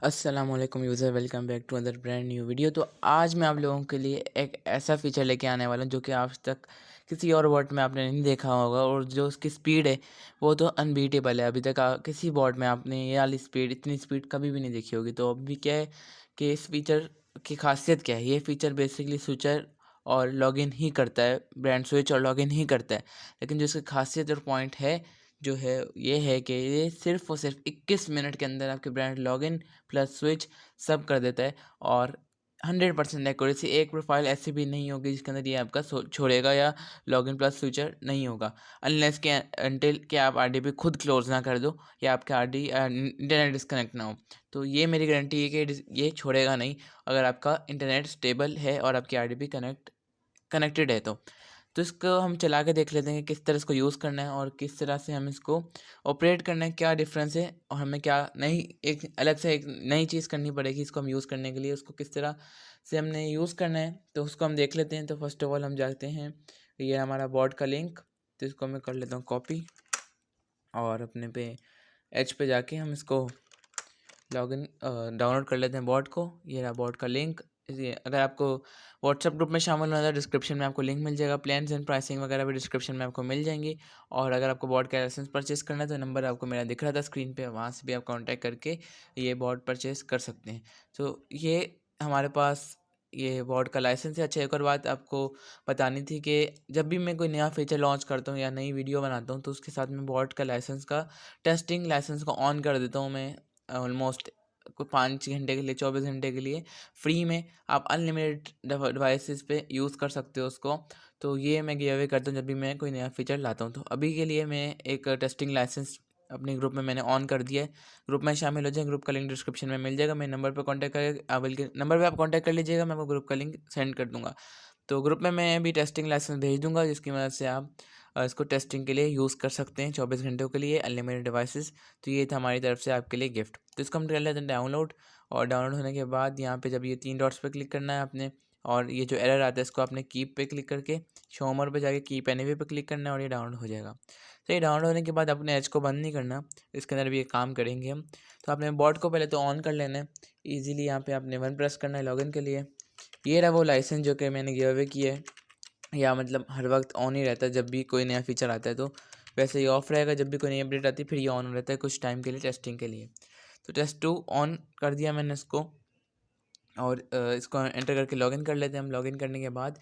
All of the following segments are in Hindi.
अस्सलामुअलैकुम user, welcome back to other brand new video. तो आज मैं आप लोगों के लिए एक ऐसा फ़ीचर लेके आने वाला हूँ जो कि आज तक किसी और बॉट में आपने नहीं देखा होगा, और जो उसकी स्पीड है वो तो अनबीटेबल है। अभी तक किसी बॉट में आपने ये वाली स्पीड, इतनी स्पीड कभी भी नहीं देखी होगी। तो अभी क्या है कि इस फ़ीचर की खासियत क्या है? ये फ़ीचर बेसिकली स्विचर और लॉगिन ही करता है, ब्रांड स्विच और लॉगिन ही करता है। लेकिन जो इसकी खासियत और पॉइंट है जो है ये है कि ये सिर्फ़ और सिर्फ 21 मिनट के अंदर आपके ब्रांड लॉगिन प्लस स्विच सब कर देता है। और 100% एक्यूरेसी, एक प्रोफाइल ऐसी भी नहीं होगी जिसके अंदर ये आपका छोड़ेगा या लॉगिन प्लस फ्यूचर नहीं होगा, अनलेस के अनटिल कि आप आरडीपी खुद क्लोज ना कर दो या आपका आरडी इंटरनेट डिस्कनेक्ट ना हो। तो ये मेरी गारंटी है कि ये छोड़ेगा नहीं अगर आपका इंटरनेट स्टेबल है और आपकी आरडीपी कनेक्टेड है। तो इसको हम चला के देख लेते हैं कि किस तरह इसको यूज़ करना है और किस तरह से हम इसको ऑपरेट करना है, क्या डिफरेंस है, और हमें क्या नई एक अलग से एक नई चीज़ करनी पड़ेगी इसको हम यूज़ करने के लिए। उसको किस तरह से हमने यूज़ करना है तो उसको हम देख लेते हैं। तो फर्स्ट ऑफ ऑल हम जाते हैं, ये हमारा बॉट का लिंक, तो इसको मैं कर लेता हूँ कॉपी, और अपने पे एच पे जाके हम इसको लॉगिन डाउनलोड कर लेते हैं बॉट को। ये रहा बॉट का लिंक। ये अगर आपको व्हाट्सएप ग्रुप में शामिल होना है, डिस्क्रिप्शन में आपको लिंक मिल जाएगा। प्लान्स एंड प्राइसिंग वगैरह भी डिस्क्रिप्शन में आपको मिल जाएंगी। और अगर आपको बॉट का लाइसेंस परचेस करना है तो नंबर आपको मेरा दिख रहा था स्क्रीन पे, वहाँ से भी आप कांटेक्ट करके ये बॉट परचेस कर सकते हैं। तो ये हमारे पास ये बॉट का लाइसेंस है। अच्छा, एक और बात आपको बतानी थी कि जब भी मैं कोई नया फीचर लॉन्च करता हूँ या नई वीडियो बनाता हूँ तो उसके साथ में बॉट का लाइसेंस का टेस्टिंग लाइसेंस को ऑन कर देता हूँ मैं। ऑलमोस्ट कोई 5 घंटे के लिए, 24 घंटे के लिए फ्री में आप अनलिमिटेड डिवाइसेस पे यूज़ कर सकते हो उसको। तो ये मैं गिव अवे करता हूँ जब भी मैं कोई नया फीचर लाता हूँ। तो अभी के लिए मैं एक टेस्टिंग लाइसेंस अपने ग्रुप में मैंने ऑन कर दिया है। ग्रुप में शामिल हो जाए, ग्रुप का लिंक डिस्क्रिप्शन में मिल जाएगा। मेरे नंबर पर कॉन्टैक्ट कर, बल्कि नंबर पर आप कॉन्टैक्ट कर लीजिएगा, मैं आपको ग्रुप का लिंक सेंड कर दूँगा। तो ग्रुप में मैं अभी टेस्टिंग लाइसेंस भेज दूँगा जिसकी मदद से आप इसको टेस्टिंग के लिए यूज़ कर सकते हैं 24 घंटों के लिए अनलिमिटेड डिवाइसेस। तो ये था हमारी तरफ से आपके लिए गिफ्ट। तो इसको हम कर लेते हैं डाउनलोड, और डाउनलोड होने के बाद यहाँ पे जब ये 3 डॉट्स पे क्लिक करना है आपने, और ये जो एरर आता है इसको आपने कीप पे क्लिक करके शो मोर पे जाके कीप एनीवे पे क्लिक करना है और ये डाउनलोड हो जाएगा। तो ये डाउनलोड होने के बाद अपने एच को बंद नहीं करना, इसके अंदर भी ये काम करेंगे हम। तो आपने बॉट को पहले तो ऑन कर लेना है ईजिली। यहाँ पे आपने 1 प्रेस करना है लॉगिन के लिए। ये रहा वो लाइसेंस जो कि मैंने गिव अवे किया है, या मतलब हर वक्त ऑन ही रहता है जब भी कोई नया फीचर आता है। तो वैसे ही ऑफ रहेगा जब भी कोई नई अपडेट आती है, फिर ये ऑन रहता है कुछ टाइम के लिए टेस्टिंग के लिए। तो टेस्ट 2 ऑन कर दिया मैंने इसको, और इसको एंटर करके लॉगिन कर लेते हैं हम। लॉगिन करने के बाद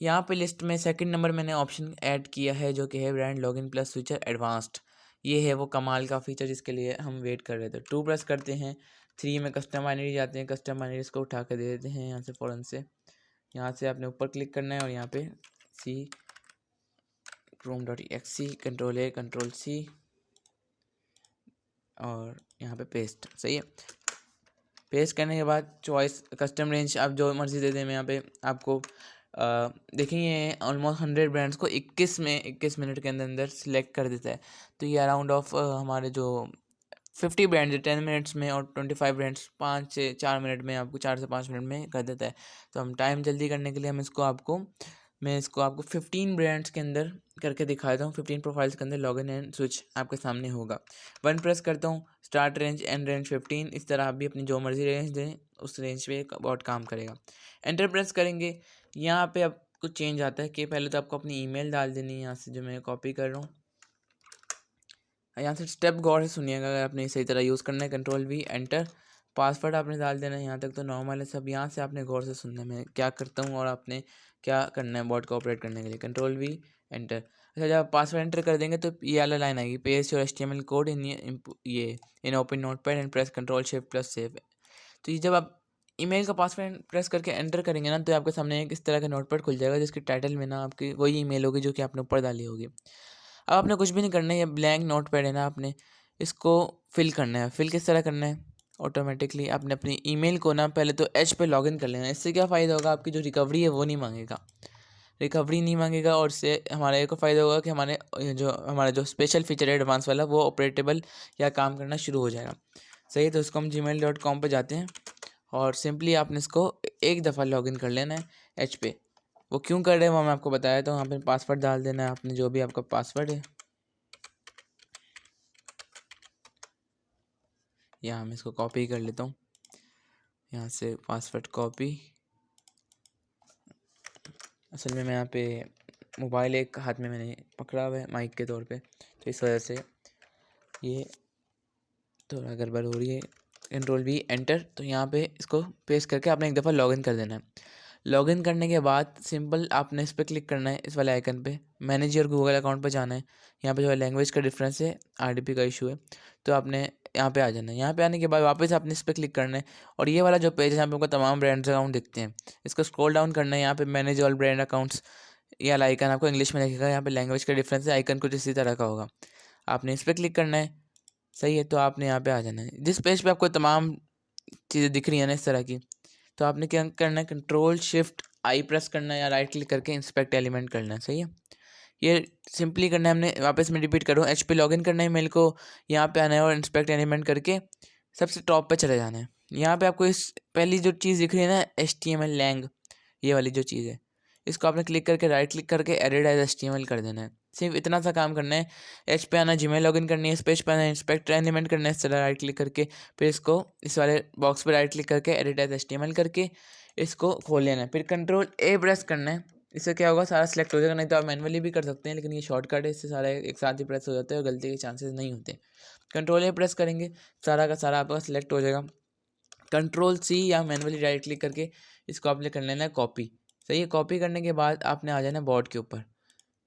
यहाँ पे लिस्ट में सेकंड नंबर मैंने ऑप्शन ऐड किया है जो कि है brand login plus feature advanced. ये है वो कमाल का फीचर जिसके लिए हम वेट कर रहे थे। 2 प्रेस करते हैं, 3 में कस्टम बाइनरी जाते हैं, कस्टम बाइनरी इसको उठा कर दे देते हैं यहाँ से फ़ौरन से। यहाँ से आपने ऊपर क्लिक करना है और यहाँ पे सी chrome.exe कंट्रोल ए कंट्रोल सी, और यहाँ पे पेस्ट। सही है। पेस्ट करने के बाद चॉइस कस्टम रेंज आप जो मर्ज़ी दे दें। मैं यहाँ पे आपको देखेंगे ऑलमोस्ट 100 ब्रांड्स को 21 मिनट के अंदर अंदर सिलेक्ट कर देता है। तो ये अराउंड ऑफ हमारे जो 50 ब्रांड्स 10 मिनट्स में, और 25 ब्रांड्स 5 से 4 मिनट में, आपको 4 से 5 मिनट में कर देता है। तो हम टाइम जल्दी करने के लिए मैं इसको आपको 15 ब्रांड्स के अंदर करके दिखाता हूँ। 15 प्रोफाइल्स के अंदर लॉगिन एंड स्विच आपके सामने होगा। 1 प्रेस करता हूँ, स्टार्ट रेंज एंड रेंज 15। इस तरह आप भी अपनी जो मर्जी रेंज दें उस रेंज पे बॉट काम करेगा। एंटर प्रेस करेंगे, यहाँ पे अब कुछ चेंज आता है कि पहले तो आपको अपनी ईमेल डाल देनी है। यहाँ से जो मैं कॉपी कर रहा हूँ, यहाँ से स्टेप गौर से सुनिएगा अगर आपने सही तरह यूज़ करना है। कंट्रोल वी एंटर, पासवर्ड आपने डाल देना है। यहाँ तक तो नॉर्मल है सब, यहाँ से आपने गौर से सुनना है मैं क्या करता हूँ और आपने क्या करना है बॉट को ऑपरेट करने के लिए। Control we enter. अच्छा, जब आप पासवर्ड एंटर कर देंगे तो ये वाला लाइन आएगी, paste your HTML code in open notepad and press control shift plus save. तो ये जब आप ईमेल का पासवर्ड प्रेस करके एंटर करेंगे ना, तो आपके सामने एक इस तरह का नोटपैड खुल जाएगा जिसके टाइटल में ना आपकी वही ईमेल होगी जो कि आपने ऊपर डाली होगी। अब आपने कुछ भी नहीं करना है, ये ब्लैंक नोटपैड है ना, आपने इसको फिल करना है। फिल किस तरह करना है? ऑटोमेटिकली आपने अपनी ईमेल को ना पहले तो एच पे लॉगिन कर लेना है। इससे क्या फ़ायदा होगा, आपकी जो रिकवरी है वो नहीं मांगेगा, और इससे हमारा एक और फ़ायदा होगा कि हमारा जो स्पेशल फीचर है एडवांस वाला, वो ऑपरेटेबल या काम करना शुरू हो जाएगा। सही है। तो इसको हम gmail.com पे जाते हैं, और सिंपली आपने इसको एक दफ़ा लॉगिन कर लेना है एच पे। वो क्यों कर रहे हैं वो मैं आपको बताया। तो वहाँ पे पासवर्ड डाल देना है आपने, जो भी आपका पासवर्ड है। यहाँ मैं इसको कॉपी कर लेता हूँ। यहाँ से पासवर्ड कॉपी। असल में मैं यहाँ पे मोबाइल एक हाथ में मैंने पकड़ा हुआ है माइक के तौर पे, तो इस वजह से ये थोड़ा गड़बड़ हो रही है। Control we enter. तो यहाँ पे इसको पेस्ट करके आपने एक दफ़ा लॉगिन कर देना है। लॉगिन करने के बाद सिंपल आपने इस पर क्लिक करना है, इस वाले आइकन पे, मैनेज योर गूगल अकाउंट पे जाना है। यहाँ पे जो है लैंग्वेज का डिफरेंस है, आरडीपी का इशू है, तो आपने यहाँ पे आ जाना है। यहाँ पे आने के बाद वापस आपने इस पर क्लिक करना है और ये वाला जो पेज है यहाँ पे आपको तमाम ब्रांड्स अकाउंट दिखते हैं, इसको स्क्रॉल डाउन करना है। यहाँ पे मैनेज ऑल ब्रांड अकाउंट्स, ये वाला आइकन आपको इंग्लिश में दिखेगा। यहाँ पे लैंग्वेज का डिफरेंस है, आइकन कुछ इसी तरह का होगा, आपने इस पर क्लिक करना है। सही है, तो आपने यहाँ पे आ जाना है। जिस पेज पे आपको तमाम चीज़ें दिख रही हैं ना इस तरह की, तो आपने क्या करना है, कंट्रोल शिफ्ट आई प्रेस करना है या राइट क्लिक करके इंस्पेक्ट एलिमेंट करना है। सही है, ये सिंपली करना है हमने। वापस मैं रिपीट करूँ, एच पे लॉगिन करना है मेल को, यहाँ पे आना है और इंस्पेक्ट एलिमेंट करके सबसे टॉप पे चले जाना है। यहाँ पे आपको इस पहली जो चीज़ दिख रही है ना, HTML लैंग, ये वाली जो चीज़ है, इसको आपने क्लिक करके राइट क्लिक करके एडिट एज HTML कर देना है। सिर्फ इतना सा काम करना है। एच पे आना, जीमेल लॉगिन करनी है, इस पेज पे आना, इंस्पेक्ट एलिमेंट करना है, इस तरह राइट क्लिक करके, फिर इसको इस वाले बॉक्स पे राइट क्लिक करके एडिट एज HTML करके इसको खोल लेना है। फिर कंट्रोल ए प्रेस करना है। इससे क्या होगा, सारा सिलेक्ट हो जाएगा। नहीं तो आप मैनुअली भी कर सकते हैं, लेकिन ये शॉर्टकट है, इससे सारा एक साथ ही प्रेस हो जाता है और गलती के चांसेस नहीं होते। कंट्रोल ए प्रेस करेंगे, सारा का सारा आपका सिलेक्ट हो जाएगा। कंट्रोल सी या मैनुअली राइट क्लिक करके इसको आपने कर लेना है कॉपी। सही है, कॉपी करने के बाद आपने आ जाना है बोर्ड के ऊपर।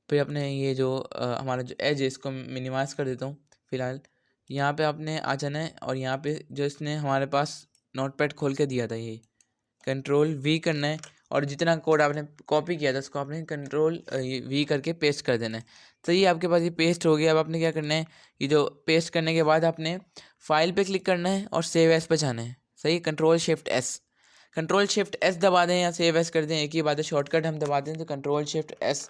फिर अपने ये जो हमारा जो एज है इसको मिनिमाइज़ कर देता हूँ फ़िलहाल। यहाँ पे आपने आ जाना है और यहाँ पे जो इसने हमारे पास नोटपैड खोल के दिया था, ये कंट्रोल वी करना है और जितना कोड आपने कॉपी किया था उसको आपने कंट्रोल वी करके पेस्ट कर देना है। तो ये आपके पास ये पेस्ट हो गया। अब आपने क्या करना है, ये जो पेस्ट करने के बाद आपने फाइल पे क्लिक करना है और सेव एस पे जाना है। सही, control shift S, control shift S दबा दें या सेव एस कर दें, एक ही बात है, शॉर्टकट हम दबा दें तो कंट्रोल शिफ्ट एस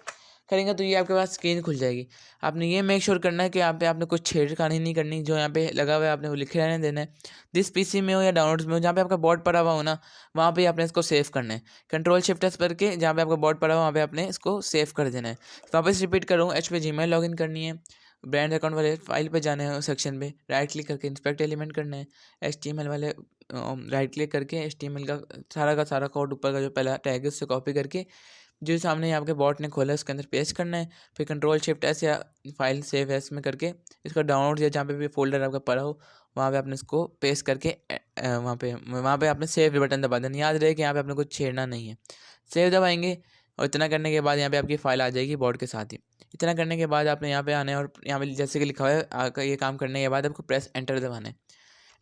करेंगे तो ये आपके पास स्क्रीन खुल जाएगी। आपने ये मेक श्योर करना है कि यहाँ पे आपने कुछ छेड़खानी नहीं करनी, जो यहाँ पे लगा हुआ है आपने वो लिखे रहने देना है। जिस पीसी में हो या डाउनलोड्स में हो, जहाँ पे आपका बॉट पड़ा हुआ हो ना, वहाँ पे आपने इसको सेव करना है। कंट्रोल शिफ्ट एस करके जहाँ पे आपका बॉट पड़ा हुआ वहाँ पे आपने इसको सेव कर देना है। वापस रिपीट करूँ, एच पे जीमेल लॉगिन करनी है, ब्रांड अकाउंट वाले फाइल पे जाना है, सेक्शन पे राइट क्लिक करके इंस्पेक्ट एलिमेंट करना है, HTML वाले राइट क्लिक करके HTML का सारा कोड ऊपर का जो पहला टैग है उससे कॉपी करके जो सामने आपके बॉट ने खोला है उसके अंदर पेस्ट करना है। फिर कंट्रोल शिफ्ट एस या फाइल सेव एस में करके इसका डाउनलोड या जहाँ पे भी फोल्डर आपका पड़ा हो वहाँ पे आपने इसको पेस्ट करके वहाँ पे आपने सेव बटन दबा देना। याद रहे कि यहाँ पे आपने कुछ छेड़ना नहीं है। सेव दबाएंगे और इतना करने के बाद यहाँ पे आपकी फ़ाइल आ जाएगी बॉट के साथ ही। इतना करने के बाद आपने यहाँ पे आना है और यहाँ पे जैसे कि लिखा हुआ है ये काम करने के बाद आपको प्रेस एंटर दबाना है।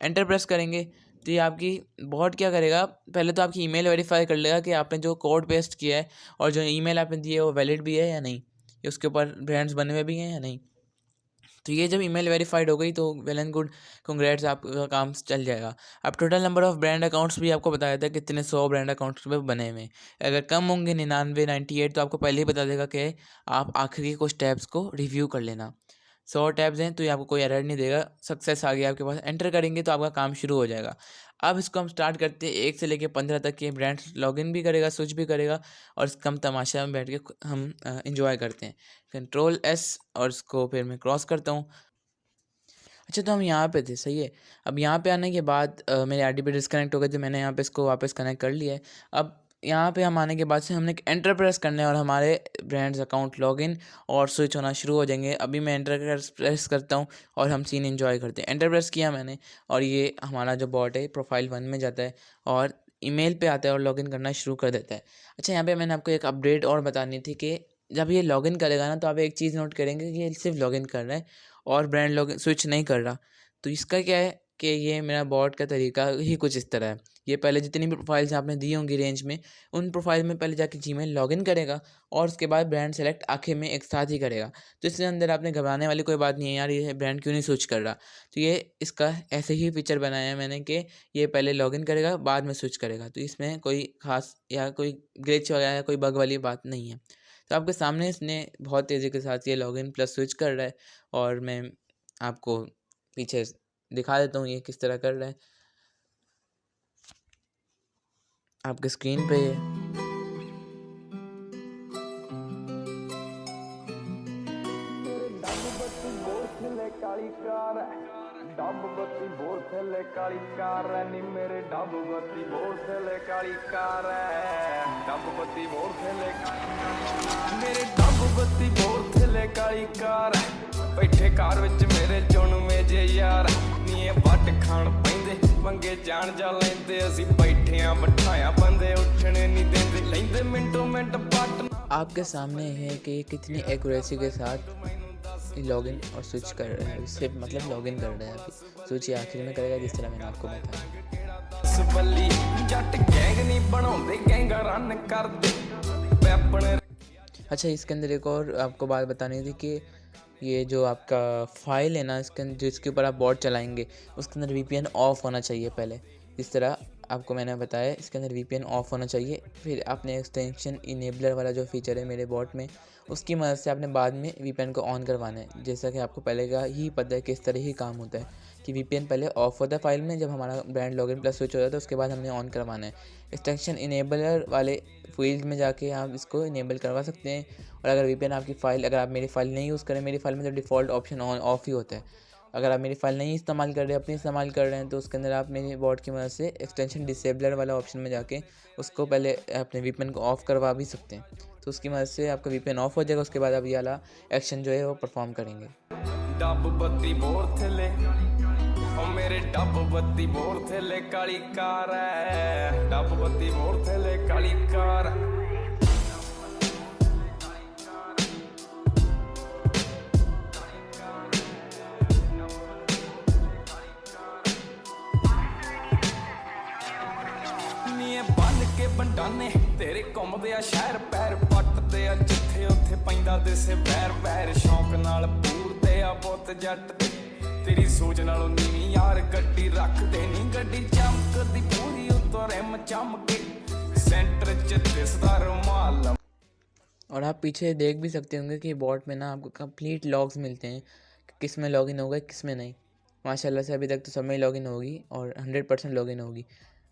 एंटर प्रेस करेंगे तो ये आपकी बॉट क्या करेगा, पहले तो आपकी ईमेल वेरीफाई कर लेगा कि आपने जो कोड पेस्ट किया है और जो ईमेल आपने दी है वो वैलिड भी है या नहीं, या उसके ऊपर ब्रांड्स बने हुए भी हैं या नहीं। तो ये जब ईमेल वेरीफाइड हो गई तो वेल एंड गुड, कंग्रेट्स, आपका काम चल जाएगा। अब total number of brand accounts भी आपको बताया था कितने 100 ब्रांड अकाउंट्स पे बने हुए हैं। अगर कम होंगे 99 98 तो आपको पहले ही बता देगा कि आप आखिरी कुछ टैब्स को रिव्यू कर लेना। 100 टैब्स हैं तो ये आपको कोई एरर नहीं देगा, सक्सेस आ गया आपके पास, एंटर करेंगे तो आपका काम शुरू हो जाएगा। अब इसको हम स्टार्ट करते हैं 1 से लेकर 15 तक के ब्रांड्स लॉगिन भी करेगा, स्विच भी करेगा और इसका हम तमाशा में बैठ के हम इंजॉय करते हैं। कंट्रोल एस और इसको फिर मैं क्रॉस करता हूँ। अच्छा, तो हम यहाँ पे थे, सही है। अब यहाँ पे आने के बाद मेरे आरडीपी डिस्कनेक्ट हो गए थे, मैंने यहाँ पे इसको वापस कनेक्ट कर लिया है। अब यहाँ पे हम आने के बाद से हमने एक एंटर प्रेस करना है और हमारे ब्रांड्स अकाउंट लॉगिन और स्विच होना शुरू हो जाएंगे। अभी मैं एंटर प्रेस करता हूँ और हम सीन एंजॉय करते हैं। एंटर प्रेस किया मैंने और ये हमारा जो बॉट है प्रोफाइल 1 में जाता है और ईमेल पे आता है और लॉगिन करना शुरू कर देता है। अच्छा, यहाँ पे मैंने आपको एक अपडेट और बतानी थी कि जब ये लॉगिन करेगा ना तो आप एक चीज़ नोट करेंगे कि ये सिर्फ लॉगिन कर रहा है और ब्रांड लॉगिन स्विच नहीं कर रहा। तो इसका क्या है कि ये मेरा बॉट का तरीका ही कुछ इस तरह है। ये पहले जितनी भी प्रोफाइल्स आपने दी होंगी रेंज में, उन प्रोफाइल में पहले जाके जीमेल लॉगिन करेगा और उसके बाद ब्रांड सेलेक्ट आखिर में एक साथ ही करेगा। तो इसके अंदर आपने घबराने वाली कोई बात नहीं है, यार ये ब्रांड क्यों नहीं स्विच कर रहा। तो ये इसका ऐसे ही फीचर बनाया है मैंने कि ये पहले लॉगिन करेगा बाद में स्विच करेगा। तो इसमें कोई खास या कोई ग्लिच वगैरह या कोई बग वाली बात नहीं है। तो आपके सामने इसने बहुत तेज़ी के साथ ये लॉगिन प्लस स्विच कर रहा है और मैं आपको पीछे दिखा देता हूँ ये किस तरह कर रहा है आपके स्क्रीन पे ये। डब बत्ती बत्ती बोल थले काली कार है नी मेरे डब बत्ती बोल थले काली कार है डब बत्ती बोल थले मेरे डब बत्ती बोल थले काली कार बैठे कार विच मेरे चुनवे जे यार नी वट खान पैंदे मंगे जान जा लेंदे असी बैठे आ बिठाया बंदे उठने नहीं देंदे लेंदे मिंटो मिंट पट आपके सामने है कि ये कितनी एक्यूरेसी के साथ लॉगिन और स्विच कर रहे हैं, इससे मतलब लॉगिन कर रहे हैं। अभी स्विच ये आखिर में करेगा जिस तरह मैंने आपको बताया। जट गैंग नहीं बनाउंदे गैंगा रन करदे पैपण। अच्छा, इसके अंदर एक और आपको बात बतानी थी कि ये जो आपका फाइल है ना, इसके जिसके ऊपर आप बॉट चलाएंगे उसके अंदर VPN ऑफ होना चाहिए पहले। इस तरह आपको मैंने बताया, इसके अंदर VPN ऑफ होना चाहिए। फिर आपने एक्सटेंशन इनेबलर वाला जो फीचर है मेरे बॉट में, उसकी मदद से आपने बाद में VPN को ऑन करवाना है। जैसा कि आपको पहले का ही पता है किस तरह ही काम होता है कि VPN पहले ऑफ होता है फाइल में, जब हमारा ब्रांड लॉगिन प्लस स्विच हो जाता है उसके बाद हमने ऑन करवाना है। एक्सटेंशन इनेबलर वाले फील्ड में जाके आप इसको इनेबल करवा सकते हैं। और अगर VPN आपकी फ़ाइल, अगर आप मेरी फ़ाइल नहीं यूज़ करें, मेरी फ़ाइल में तो डिफ़ॉल्ट ऑप्शन ऑन ऑफ ही होता है। अगर आप मेरी फ़ाइल नहीं इस्तेमाल कर रहे, अपनी इस्तेमाल कर रहे हैं, तो उसके अंदर आप मेरे बॉट की मदद से एक्सटेंशन डिसेबलर वाला ऑप्शन में जाके उसको पहले अपने VPN को ऑफ़ करवा भी सकते हैं। तो उसकी मदद से आपका VPN ऑफ हो जाएगा, उसके बाद आप ये वाला एक्शन जो है वो परफॉर्म करेंगे। डब बत्ती बोर थले ओ मेरे डब बत्ती बोर थले काली कार है डब बत्ती बोर थले काली कार नी बन के बंडाने तेरे घुमदे आ शहर पैर पटदे आ जिथे उथे पैंदा दिसे वैर वैर शौक नाल पूरदे आ बुत जट तेरी सोच नालों नीवी यार गड्डी रखदे नी गड्डी चमकदी पूरी उत्तों रिम चमके सेंटर च दिसदा रुमाल। और आप पीछे देख भी सकते होंगे कि बॉट में ना आपको कंप्लीट लॉग्स मिलते हैं कि किस में लॉगिन होगा किस में नहीं। माशाल्लाह से अभी तक तो सब में लॉगिन होगी और 100% लॉगिन होगी।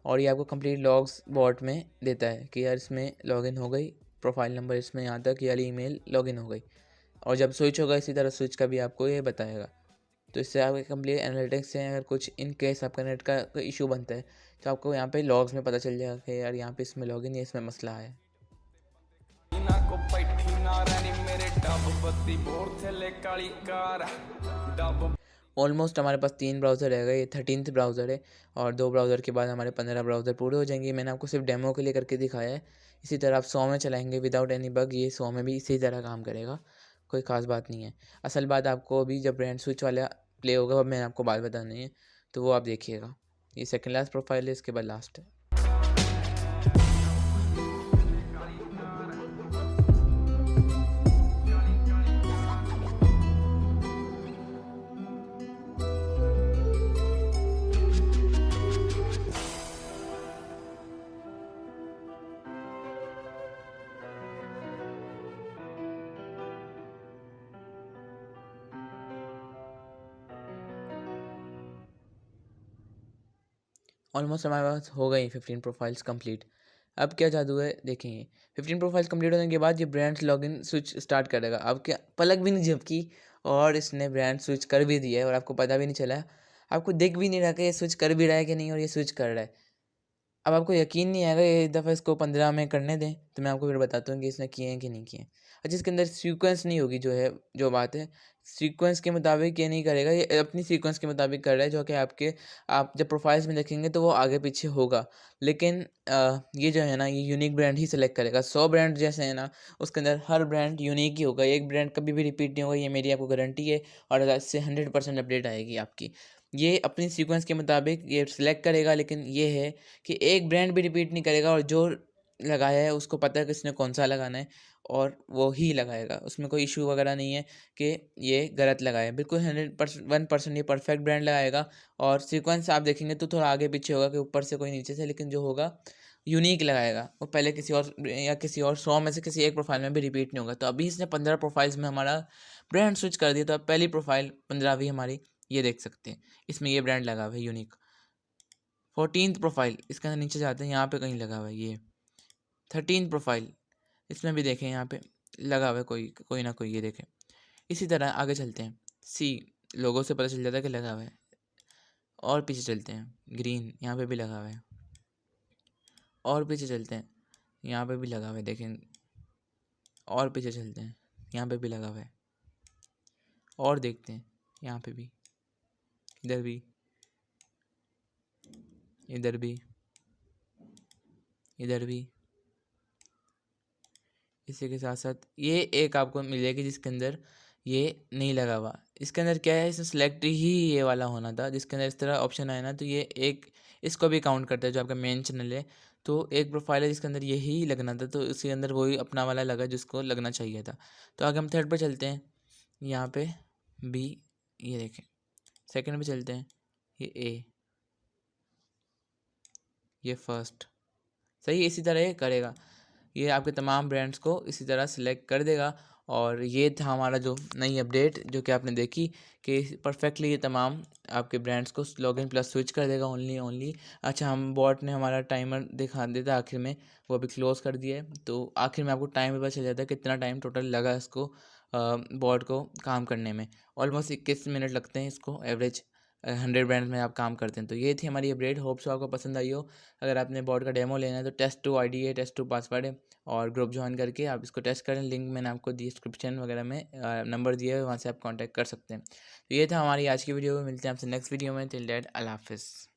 और ये आपको कंप्लीट लॉग्स बॉट में देता है कि यार इसमें लॉगिन हो गई, प्रोफाइल नंबर इसमें यहाँ तक, यार ईमेल लॉगिन हो गई। और जब स्विच होगा इसी तरह स्विच का भी आपको ये बताएगा। तो इससे आपके कंप्लीट एनालिटिक्स से अगर कुछ इन केस आपका नेट का कोई इशू बनता है तो आपको यहाँ पे लॉग्स में पता चल जाएगा कि यार यहाँ पे इसमें लॉगिन या इसमें मसला है। को पैठी ना रहनी मेरे डब बत्ती बोर थले काली कार डब। ऑलमोस्ट हमारे पास 3 ब्राउज़र रह गए, ये 13th ब्राउज़र है और 2 ब्राउज़र के बाद हमारे 15 ब्राउज़र पूरे हो जाएंगे। मैंने आपको सिर्फ डेमो के लिए करके दिखाया है। इसी तरह आप 100 में चलाएंगे विदाउट एनी बग, ये 100 में भी इसी तरह काम करेगा, कोई ख़ास बात नहीं है। असल बात आपको अभी जब ब्रांड स्विच वाला प्ले होगा अब मैंने आपको बात बतानी है, तो वो आप देखिएगा। ये सेकेंड लास्ट प्रोफाइल है, इसके बाद लास्ट है। ऑलमोस्ट हमारे पास हो गई 15 प्रोफाइल्स कंप्लीट। अब क्या जादू है देखेंगे। 15 प्रोफाइल्स कंप्लीट होने के बाद ये ब्रांड्स लॉगिन स्विच स्टार्ट करेगा। अब क्या पलक भी नहीं झपकी और इसने ब्रांड स्विच कर भी दिया है और आपको पता भी नहीं चला, आपको दिख भी नहीं रहा कि ये स्विच कर भी रहा है कि नहीं और ये स्विच कर रहा है। अब आपको यकीन नहीं आएगा, ये एक दफ़ा इसको 15 में करने दें तो मैं आपको फिर बताता हूँ कि इसने किए हैं कि नहीं किए हैं। अच्छा, इसके अंदर सीक्वेंस नहीं होगी, जो है जो बात है सीक्वेंस के मुताबिक ये नहीं करेगा, ये अपनी सीक्वेंस के मुताबिक कर रहा है, जो कि आपके आप जब प्रोफाइल्स में देखेंगे तो वो आगे पीछे होगा। लेकिन ये जो है ना, ये यूनिक ब्रांड ही सेलेक्ट करेगा। 100 ब्रांड जैसे है ना, उसके अंदर हर ब्रांड यूनिक ही होगा, एक ब्रांड कभी भी रिपीट नहीं होगा, ये मेरी आपको गारंटी है। और इससे 100% अपडेट आएगी आपकी। ये अपनी सीक्वेंस के मुताबिक ये सिलेक्ट करेगा, लेकिन ये है कि एक ब्रांड भी रिपीट नहीं करेगा और जो लगाया है उसको पता है कि इसने कौन सा लगाना है और वो ही लगाएगा। उसमें कोई इशू वगैरह नहीं है कि ये गलत लगाया, बिल्कुल 100% ये परफेक्ट ब्रांड लगाएगा। और सीक्वेंस आप देखेंगे तो थोड़ा आगे पीछे होगा कि ऊपर से कोई नीचे से, लेकिन जो होगा यूनिक लगाएगा। वो पहले किसी और या किसी और 100 में से किसी एक प्रोफाइल में भी रिपीट नहीं होगा। तो अभी इसने 15 प्रोफाइल्स में हमारा ब्रांड स्विच कर दिया, तो अब पहली प्रोफाइल 15वीं हमारी ये देख सकते हैं, इसमें ये ब्रांड लगा हुआ है यूनिक। 14th प्रोफाइल इसके अंदर नीचे जाते हैं, यहाँ पे कहीं लगा हुआ है ये 13th प्रोफाइल, इसमें भी देखें यहाँ पे लगा हुआ है कोई ना कोई, ये देखें। इसी तरह आगे चलते हैं, सी लोगों से पता चल जाता है कि लगा हुआ है। और पीछे चलते हैं, ग्रीन यहाँ पे भी लगा हुआ है। और पीछे चलते हैं, यहाँ पे भी लगा हुआ है, देखें। और पीछे चलते हैं, यहाँ पे भी लगा हुआ है। और देखते हैं, यहाँ पे भी, इधर भी, इधर भी, इधर भी। इसी के साथ साथ ये एक आपको मिलेगी जिसके अंदर ये नहीं लगा हुआ। इसके अंदर क्या है, इसमें सेलेक्ट ही ये वाला होना था, जिसके अंदर इस तरह ऑप्शन आया ना, तो ये एक इसको भी काउंट करता है जो आपका मेन चैनल है। तो एक प्रोफाइल है जिसके अंदर यही लगना था, तो इसके अंदर वही अपना वाला लगा जिसको लगना चाहिए था। तो आगे हम थर्ड पर चलते हैं, यहाँ पे बी, ये देखें। सेकंड पे चलते हैं, ये ए, ये फर्स्ट। सही इसी तरह ये करेगा, ये आपके तमाम ब्रांड्स को इसी तरह सिलेक्ट कर देगा। और ये था हमारा जो नई अपडेट जो कि आपने देखी कि परफेक्टली ये तमाम आपके ब्रांड्स को लॉगिन प्लस स्विच कर देगा ओनली। अच्छा, हम बॉट ने हमारा टाइमर दिखा देता आखिर में, वो अभी क्लोज कर दिया है। तो आखिर में आपको टाइम भी पता चल जाता है कितना टाइम टोटल लगा इसको बॉट को काम करने में। ऑलमोस्ट 21 मिनट लगते हैं इसको एवरेज 100 ब्रांड्स में आप काम करते हैं। तो ये थी हमारी अपडेट, होप सो आपको पसंद आई हो। अगर आपने बॉट का डेमो लेना है तो टेस्ट2 आईडी है, टेस्ट2 पासवर्ड है, और ग्रुप ज्वाइन करके आप इसको टेस्ट करें। लिंक मैंने आपको डिस्क्रिप्शन वगैरह में नंबर दिया है, वहाँ से आप कांटेक्ट कर सकते हैं। तो ये था हमारी आज की वीडियो में, मिलते हैं आपसे नेक्स्ट वीडियो में। टिल दैट, अल्लाह हाफिज़।